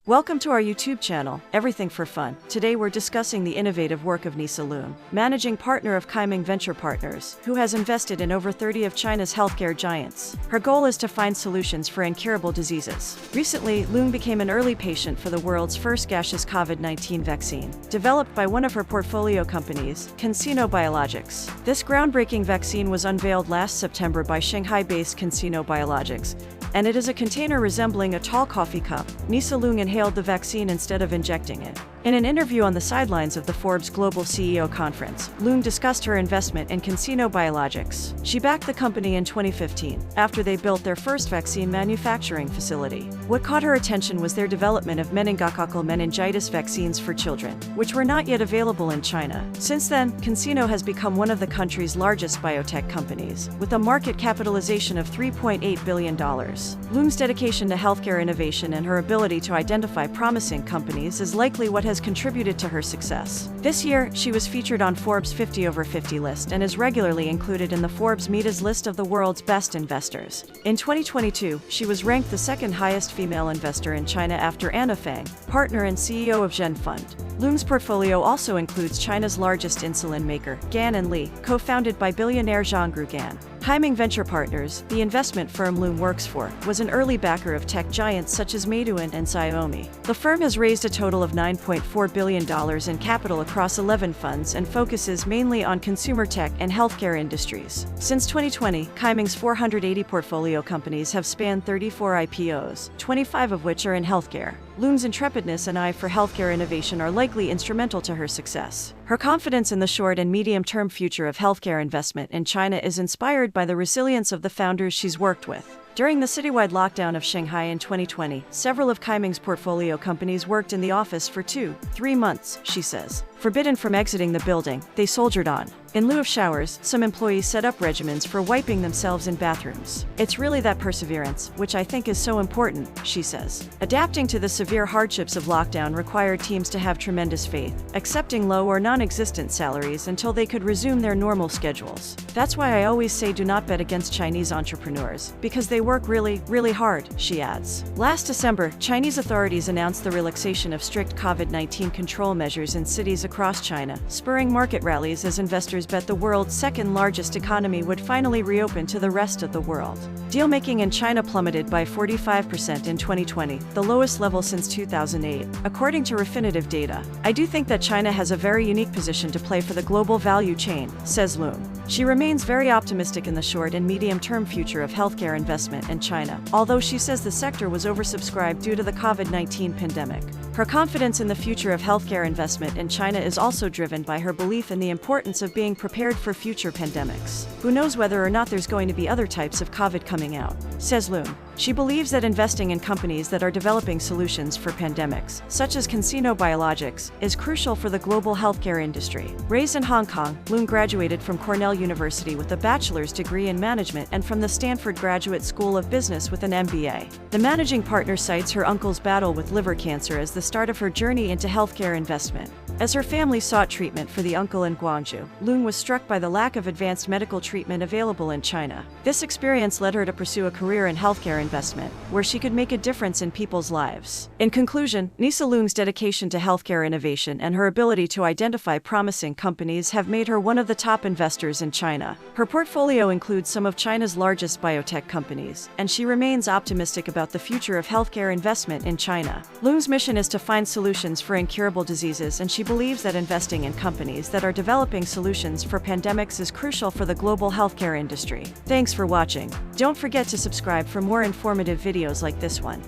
Welcome to our YouTube channel, Everything for Fun. Today we're discussing the innovative work of Nisa Leung, managing partner of Keiming Venture Partners, who has invested in over 30 of China's healthcare giants. Her goal is to find solutions for incurable diseases. Recently, Leung became an early patient for the world's first gaseous COVID-19 vaccine, developed by one of her portfolio companies, CanSino Biologics. This groundbreaking vaccine was unveiled last September by Shanghai-based CanSino Biologics, and it is a container resembling a tall coffee cup. Nisa Leung inhaled the vaccine instead of injecting it. In an interview on the sidelines of the Forbes Global CEO Conference, Leung discussed her investment in CanSino Biologics. She backed the company in 2015, after they built their first vaccine manufacturing facility. What caught her attention was their development of meningococcal meningitis vaccines for children, which were not yet available in China. Since then, CanSino has become one of the country's largest biotech companies, with a market capitalization of $3.8 billion. Leung's dedication to healthcare innovation and her ability to identify promising companies is likely what has contributed to her success. This year, she was featured on Forbes 50 over 50 list and is regularly included in the Forbes Meta's list of the world's best investors. In 2022, she was ranked the second highest female investor in China after Anna Fang, partner and CEO of Zhen Fund. Leung's portfolio also includes China's largest insulin maker, Gan and Li, co-founded by billionaire Zhongru Gan. Keiming Venture Partners, the investment firm Leung works for, was an early backer of tech giants such as Meituan and Xiaomi. The firm has raised a total of $9.4 billion in capital across 11 funds and focuses mainly on consumer tech and healthcare industries. Since 2020, Keiming's 480 portfolio companies have spanned 34 IPOs, 25 of which are in healthcare. Leung's intrepidness and eye for healthcare innovation are likely instrumental to her success. Her confidence in the short and medium-term future of healthcare investment in China is inspired by the resilience of the founders she's worked with. During the citywide lockdown of Shanghai in 2020, several of Keiming's portfolio companies worked in the office for 2-3 months, she says. Forbidden from exiting the building, they soldiered on. In lieu of showers, some employees set up regimens for wiping themselves in bathrooms. It's really that perseverance, which I think is so important, she says. Adapting to the severe hardships of lockdown required teams to have tremendous faith, accepting low or non-existent salaries until they could resume their normal schedules. That's why I always say do not bet against Chinese entrepreneurs, because they work really, really hard, she adds. Last December, Chinese authorities announced the relaxation of strict COVID-19 control measures in cities across China, spurring market rallies as investors bet the world's second-largest economy would finally reopen to the rest of the world. Deal-making in China plummeted by 45% in 2020, the lowest level since 2008, according to Refinitiv data. I do think that China has a very unique position to play for the global value chain, says Leung. She remains very optimistic in the short and medium-term future of healthcare investment in China, although she says the sector was oversubscribed due to the COVID-19 pandemic. Her confidence in the future of healthcare investment in China is also driven by her belief in the importance of being prepared for future pandemics. Who knows whether or not there's going to be other types of COVID coming out, says Leung. She believes that investing in companies that are developing solutions for pandemics, such as CanSino Biologics, is crucial for the global healthcare industry. Raised in Hong Kong, Leung graduated from Cornell University with a bachelor's degree in management and from the Stanford Graduate School of Business with an MBA. The managing partner cites her uncle's battle with liver cancer as the start of her journey into healthcare investment. As her family sought treatment for the uncle in Guangzhou, Leung was struck by the lack of advanced medical treatment available in China. This experience led her to pursue a career in healthcare investment, where she could make a difference in people's lives. In conclusion, Nisa Leung's dedication to healthcare innovation and her ability to identify promising companies have made her one of the top investors in China. Her portfolio includes some of China's largest biotech companies, and she remains optimistic about the future of healthcare investment in China. Leung's mission is to find solutions for incurable diseases, and she believes that investing in companies that are developing solutions for pandemics is crucial for the global healthcare industry. Thanks for watching. Don't forget to subscribe for more informative videos like this one.